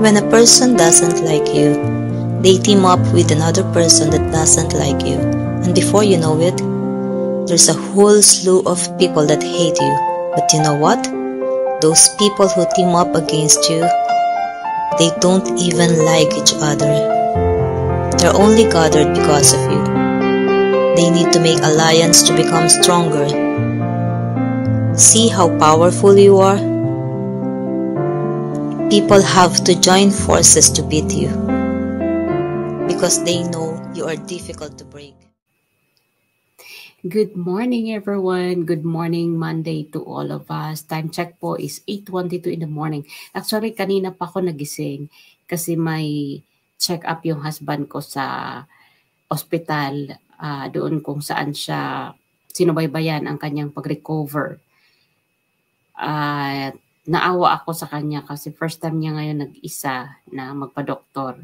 When a person doesn't like you, they team up with another person that doesn't like you. And before you know it, there's a whole slew of people that hate you. But you know what? Those people who team up against you, they don't even like each other. They're only gathered because of you. They need to make alliance to become stronger. See how powerful you are? People have to join forces to beat you because they know you are difficult to break. Good morning, everyone. Good morning, Monday to all of us. Time check po is 8:22 in the morning. Actually, kanina pa ako nagising kasi may check-up yung husband ko sa ospital doon kung saan siya sinubaybayan ang kanyang pag-recover. Naawa ako sa kanya kasi first time niya ngayon nag-isa na magpa-doktor.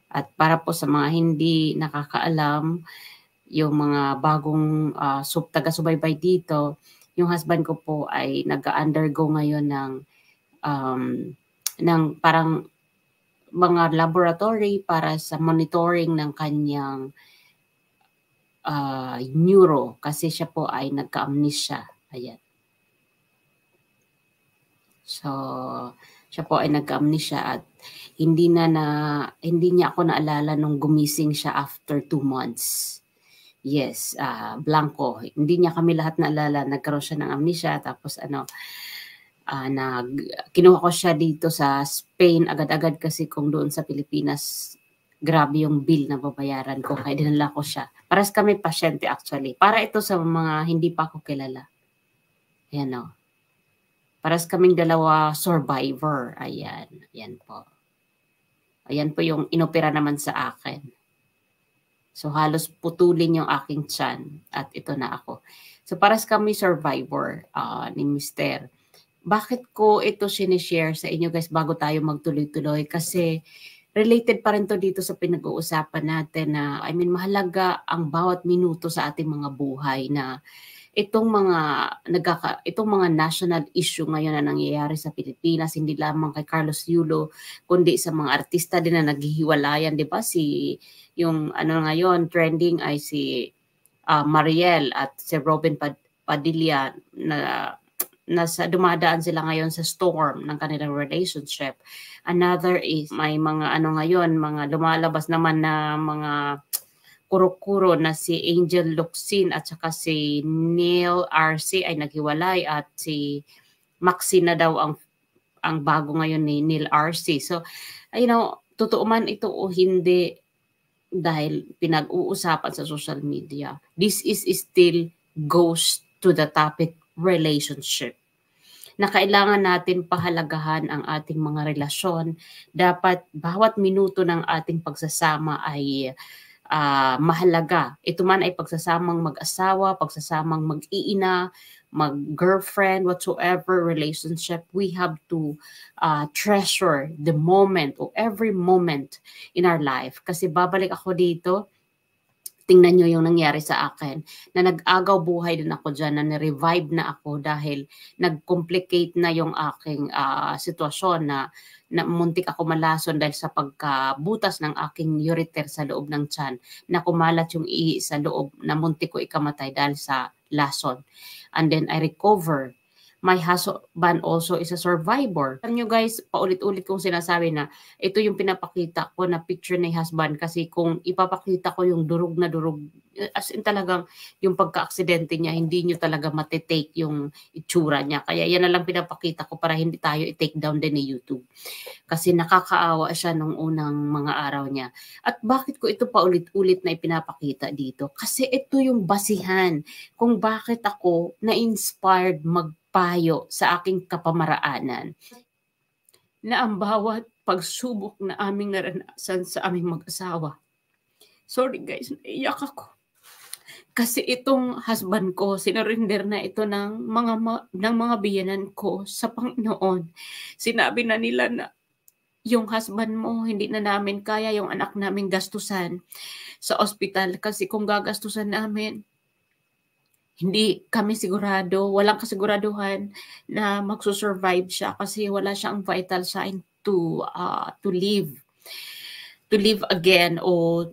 At para po sa mga hindi nakakaalam, yung mga bagong taga-subaybay dito, yung husband ko po ay nag-undergo ngayon ng parang mga laboratory para sa monitoring ng kanyang neuro kasi siya po ay nagka-amnesia. Ayan. So, siya po ay nagka-amnesia at hindi niya ako naalala nung gumising siya after 2 months. Yes, blanco. Hindi niya kami lahat naalala. Nagkaroon siya ng amnesia tapos kinuha ko siya dito sa Spain agad-agad kasi kung doon sa Pilipinas grabe yung bill na babayaran ko kaya dinala ko siya. Paras kami pasyente actually. Para ito sa mga hindi pa ako kilala. Ayan o. Paras kaming dalawa survivor. Ayan. Ayan po. Ayan po yung inopera naman sa akin. So halos putulin yung aking tiyan. At ito na ako. So paras kami survivor ni Mr. Bakit ko ito sinishare sa inyo guys bago tayo magtuloy-tuloy? Kasi related pa rin to dito sa pinag-uusapan natin na mahalaga ang bawat minuto sa ating mga buhay na itong mga national issue ngayon na nangyayari sa Pilipinas, hindi lamang kay Carlos Yulo, kundi sa mga artista din na naghihiwalayan, 'di ba? Yung ngayon trending ay si Mariel at si Robin Padilla na dumadaan sila ngayon sa storm ng kanilang relationship. Another is may mga ngayon, mga lumalabas naman na mga kuro-kuro na si Angel Locsin at saka si Neil RC ay naghiwalay at si Maxi na daw ang bago ngayon ni Neil RC. So, totoo man ito o hindi dahil pinag-uusapan sa social media, this is still goes to the topic relationship. Na kailangan natin pahalagahan ang ating mga relasyon. Dapat bawat minuto ng ating pagsasama ay mahalaga. Ito man ay pagsasamang mag-asawa, pagsasamang mag-iina, mag-girlfriend, whatsoever relationship, we have to treasure the moment or every moment in our life. Kasi babalik ako dito, tingnan nyo yung nangyari sa akin, na nag-agaw buhay din ako dyan, na na-revive na ako dahil nag-complicate na yung aking sitwasyon na muntik ako malason dahil sa pagkabutas ng aking ureter sa loob ng tiyan, na kumalat yung ihi sa loob, na muntik ko ikamatay dahil sa lason. And then I recover. My husband also is a survivor. Alam nyo guys, paulit-ulit kong sinasabi na ito yung pinapakita ko na picture ni husband kasi kung ipapakita ko yung durog na durog, as in talagang yung pagka-aksidente niya, hindi nyo talaga matitake yung itsura niya. Kaya yan na lang pinapakita ko para hindi tayo i-take down din ni YouTube. Kasi nakakaawa siya nung unang mga araw niya. At bakit ko ito paulit-ulit na ipinapakita dito? Kasi ito yung basihan kung bakit ako na-inspired magpayo sa aking kapamaraanan. Na ang bawat pagsubok na aming naranasan sa aming mag-asawa. Sorry guys, naiyak ako. Kasi itong husband ko, sinurinder na ito ng mga biyanan ko sa Panginoon. Sinabi na nila na yung husband mo, hindi na namin kaya yung anak namin gastusan sa ospital. Kasi kung gagastusan namin, hindi kami sigurado, walang kasiguraduhan na magsusurvive siya kasi wala siyang vital sign to live again, or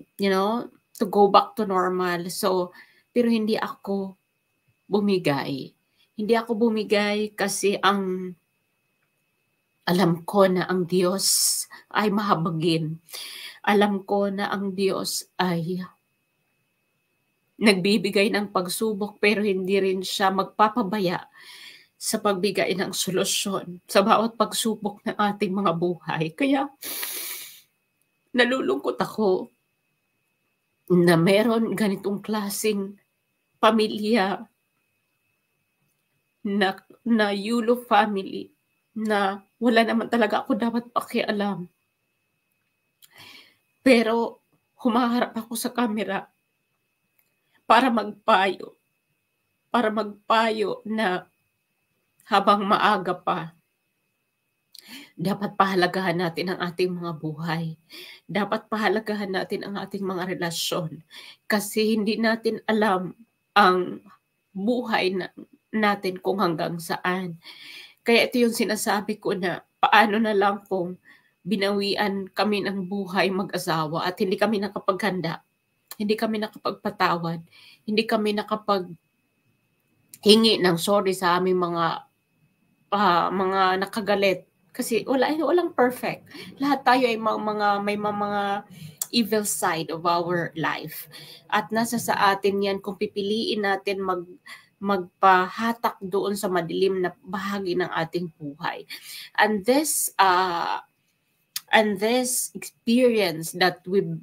to go back to normal. So pero hindi ako bumigay. Hindi ako bumigay kasi alam ko na ang Diyos ay mahabagin. Alam ko na ang Diyos ay nagbibigay ng pagsubok, pero hindi rin siya magpapabaya sa pagbigay ng solusyon sa bawat pagsubok ng ating mga buhay. Kaya nalulungkot ako na meron ganitong klaseng pamilya na Yulo family na wala naman talaga ako dapat pakialam. Pero humaharap ako sa camera para magpayo na habang maaga pa, dapat pahalagahan natin ang ating mga buhay. Dapat pahalagahan natin ang ating mga relasyon. Kasi hindi natin alam ang buhay natin kung hanggang saan. Kaya ito yung sinasabi ko na paano na lang kung binawian kami ng buhay mag-asawa at hindi kami nakapaghanda, hindi kami nakapagpatawad, hindi kami nakapaghingi ng sorry sa aming mga nakagalit. Kasi walang perfect. Lahat tayo ay may mga evil side of our life. At nasa sa atin yan kung pipiliin natin magpahatak doon sa madilim na bahagi ng ating buhay. And this experience that we've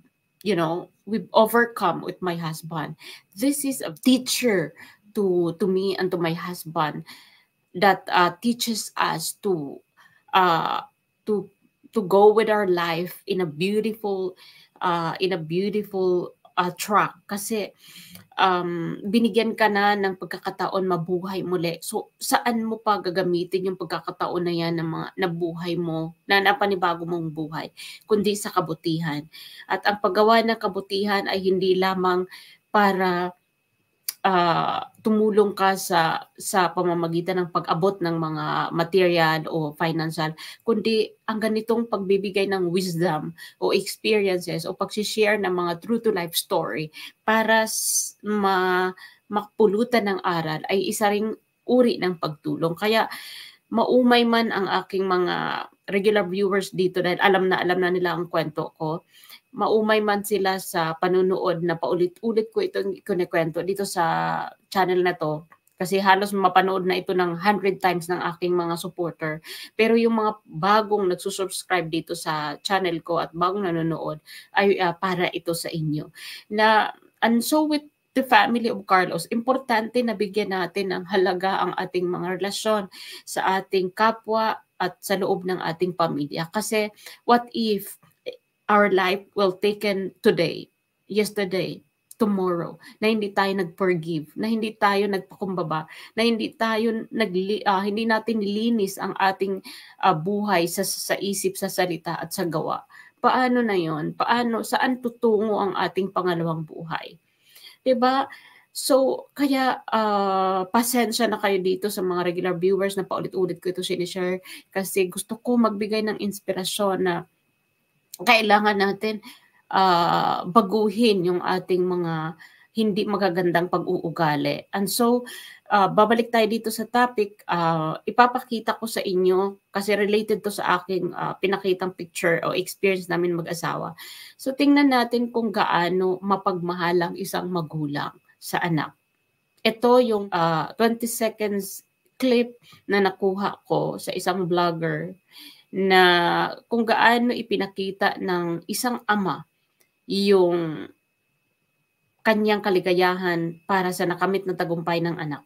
overcome with my husband, this is a teacher to me and to my husband that teaches us to go with our life in a beautiful track. Kasi binigyan ka na ng pagkakataon mabuhay muli. So saan mo pa gagamitin yung pagkakataon na yan na buhay mo, na napanibago mong buhay, kundi sa kabutihan. At ang paggawa ng kabutihan ay hindi lamang para tumulong ka sa pamamagitan ng pag-abot ng mga material o financial, kundi ang ganitong pagbibigay ng wisdom o experiences o pag-share ng mga true to life story para makpulutan ng aral ay isa ring uri ng pagtulong. Kaya maumay man ang aking mga regular viewers dito dahil alam na nila ang kwento ko, maumay man sila sa panunood na paulit-ulit ko itong kinikwento dito sa channel na to, kasi halos mapanood na ito ng 100 times ng aking mga supporter. Pero yung mga bagong nagsusubscribe dito sa channel ko at bagong nanonood ay para ito sa inyo. And so with the family of Carlos, importante na bigyan natin ng halaga ang ating mga relasyon sa ating kapwa at sa loob ng ating pamilya. Kasi what if our life will taken today, yesterday, tomorrow, na hindi tayo nag-forgive, na hindi tayo nagpakumbaba, na hindi natin nilinis ang ating buhay sa isip, sa salita at sa gawa. Paano na yon? Saan tutungo ang ating pangalawang buhay? 'Di ba? So, kaya pasensya na kayo dito sa mga regular viewers na paulit-ulit ko ito sinishare kasi gusto ko magbigay ng inspirasyon na kailangan natin baguhin yung ating mga hindi magagandang pag-uugali. And so, babalik tayo dito sa topic. Ipapakita ko sa inyo kasi related to sa aking pinakitang picture o experience namin mag-asawa. So, tingnan natin kung gaano mapagmahal ang isang magulang sa anak. Ito yung 20 seconds clip na nakuha ko sa isang vlogger na kung gaano ipinakita ng isang ama yung kanyang kaligayahan para sa nakamit na tagumpay ng anak.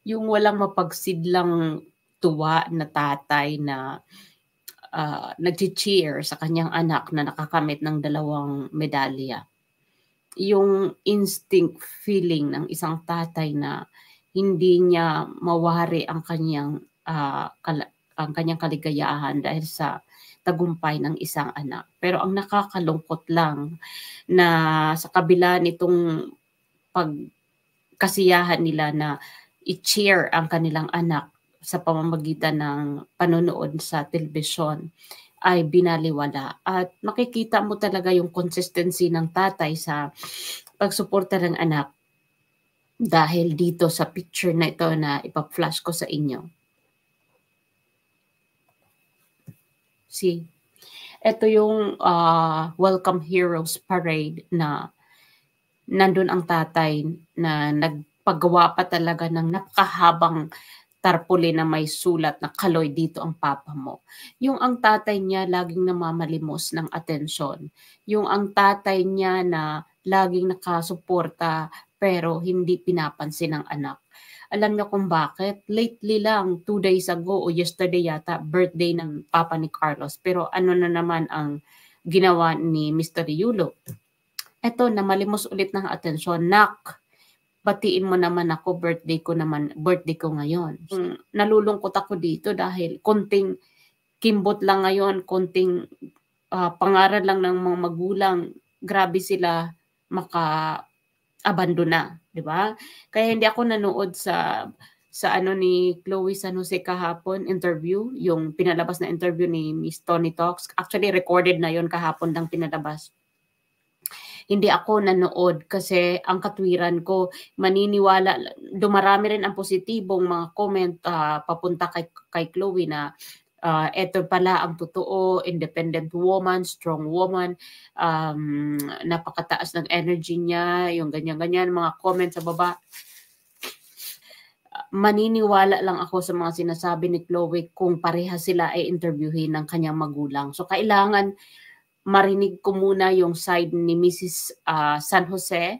Yung walang mapagsidlang tuwa na tatay na nag-cheer sa kanyang anak na nakakamit ng 2 medalya. yung instinct feeling ng isang tatay na hindi niya mawari ang kanyang kaligayahan dahil sa tagumpay ng isang anak. Pero ang nakakalungkot lang na sa kabila nitong pagkasiyahan nila na i-cheer ang kanilang anak sa pamamagitan ng panonood sa telebisyon, ay binaliwala. At makikita mo talaga yung consistency ng tatay sa pagsuporta ng anak dahil dito sa picture na ito na ipa-flash ko sa inyo. See, ito yung Welcome Heroes Parade na nandun ang tatay na nagpagawa pa talaga ng napakahabang tarpaulin na may sulat na Kaloy, dito ang papa mo. Yung ang tatay niya laging namamalimos ng atensyon. Yung ang tatay niya na laging nakasuporta pero hindi pinapansin ng anak. Alam niyo kung bakit? Lately lang, 2 days ago o yesterday yata, birthday ng papa ni Carlos. Pero ano na naman ang ginawa ni Mr. Yulo? Eto, namalimos ulit ng atensyon. Nak, batiin mo naman ako, birthday ko ngayon. Nalulungkot ako dito dahil konting kimbot lang ngayon, konting pangaral lang ng mga magulang, grabe sila maka-abandona, di ba? Kaya hindi ako nanood sa ano ni Chloe San Jose kahapon, interview, yung pinalabas na interview ni Miss Tony Talks. Actually, recorded na yon kahapon lang pinalabas. Hindi ako nanood kasi ang katwiran ko, maniniwala, dumarami rin ang positibong mga comment papunta kay Chloe na eto pala ang totoo, independent woman, strong woman, napakataas ng energy niya, yung ganyan-ganyan, mga comment sa baba. Maniniwala lang ako sa mga sinasabi ni Chloe kung pareha sila ay interviewin ng kanyang magulang. So kailangan marinig ko muna yung side ni Mrs. San Jose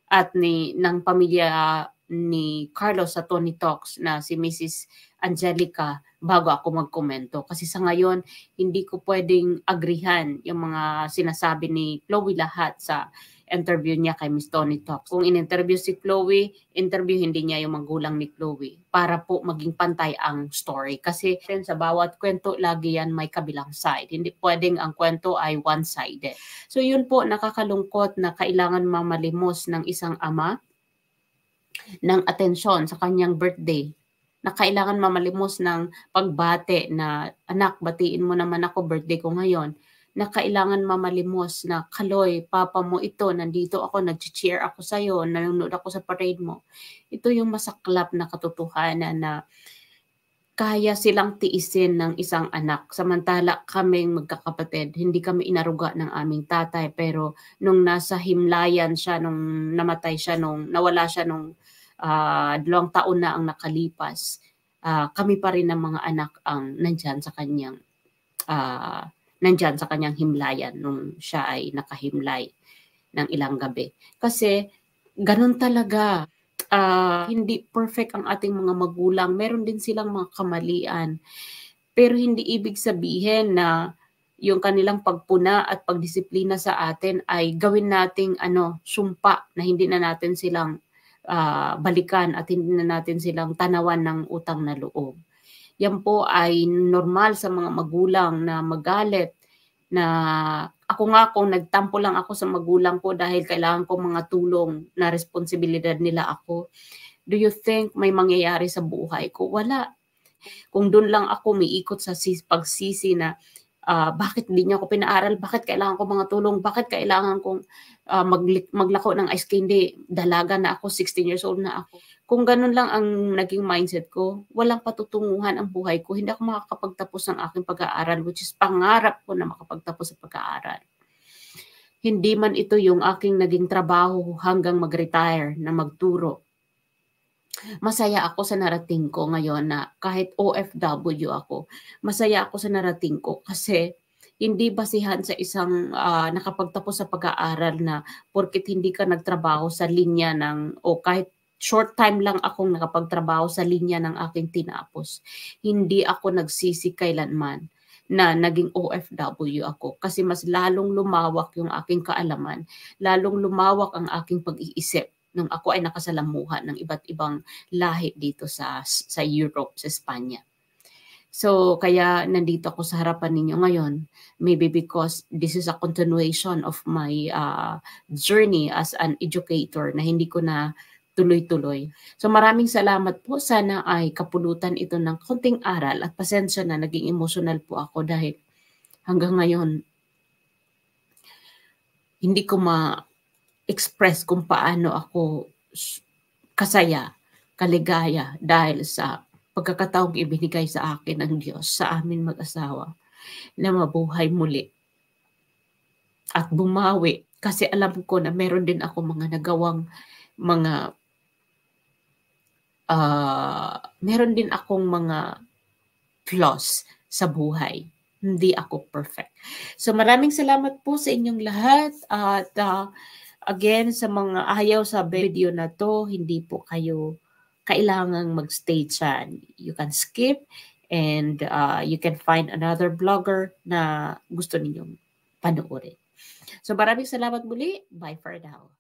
at ng pamilya ni Carlos sa Tony Talks na si Mrs. Angelica bago ako magkomento. Kasi sa ngayon, hindi ko pwedeng agrihan yung mga sinasabi ni Chloe lahat sa interview niya kay Miss Tony Talks. Kung in-interview si Chloe, interview hindi niya yung magulang ni Chloe para po maging pantay ang story. Kasi sa bawat kwento, lagi yan may kabilang side. Hindi pwedeng ang kwento ay one-sided. So yun po, nakakalungkot na kailangan mamalimos ng isang ama ng atensyon sa kanyang birthday, na kailangan mamalimos ng pagbate na, anak, batiin mo naman ako, birthday ko ngayon, na kailangan mamalimos na, Kaloy, papa mo ito, nandito ako, nag-cheer ako sa'yo, nanonood ako sa parade mo. Ito yung masaklap na katotohanan na kaya silang tiisin ng isang anak. Samantala kaming magkakapatid, hindi kami inaruga ng aming tatay, pero nung nasa himlayan siya, nung namatay siya, nung nawala siya nung 2 taon na ang nakalipas, kami pa rin ng mga anak ang nandyan sa kanyang himlayan nung siya ay nakahimlay ng ilang gabi. Kasi ganun talaga. Hindi perfect ang ating mga magulang. Meron din silang mga kamalian. Pero hindi ibig sabihin na yung kanilang pagpuna at pagdisiplina sa atin ay gawin nating sumpa na hindi na natin silang balikan at hindi na natin silang tanawan ng utang na loob. Yan po ay normal sa mga magulang na magalit, na ako nga kung nagtampo lang ako sa magulang ko dahil kailangan ko mga tulong na responsibilidad nila ako, do you think may mangyayari sa buhay ko? Wala. Kung doon lang ako umiikot sa pagsisi na bakit hindi niya ako pinaaral, bakit kailangan ko mga tulong, bakit kailangan kong maglako ng ice candy, dalaga na ako, 16 years old na ako. Kung ganun lang ang naging mindset ko, walang patutunguhan ang buhay ko, hindi ako makakapagtapos ng aking pag-aaral, which is pangarap ko na makapagtapos sa pag-aaral. Hindi man ito yung aking naging trabaho hanggang mag-retire na magturo. Masaya ako sa narating ko ngayon na kahit OFW ako, masaya ako sa narating ko kasi hindi basihan sa isang nakapagtapos sa pag-aaral na porket hindi ka nagtrabaho sa linya o kahit short time lang akong nakapagtrabaho sa linya ng aking tinapos. Hindi ako nagsisi kailanman. na naging OFW ako kasi mas lalong lumawak yung aking kaalaman, lalong lumawak ang aking pag-iisip nung ako ay nakasalamuha ng iba't ibang lahi dito sa Europe, sa Espanya. So, kaya nandito ako sa harapan ninyo ngayon, maybe because this is a continuation of my journey as an educator na hindi ko na tuloy-tuloy. So maraming salamat po. Sana ay kapulutan ito ng konting aral at pasensya na naging emotional po ako dahil hanggang ngayon hindi ko ma-express kung paano ako kasaya, kaligaya dahil sa pagkakataong ibinigay sa akin ng Diyos sa amin mag-asawa na mabuhay muli at bumawi kasi alam ko na meron din ako mga nagawang mga meron din akong mga flaws sa buhay. Hindi ako perfect. So maraming salamat po sa inyong lahat at again sa mga ayaw sa video na to, hindi po kayo kailangang magstay dyan. You can skip and you can find another vlogger na gusto ninyong panoorin. So maraming salamat muli. Bye for now.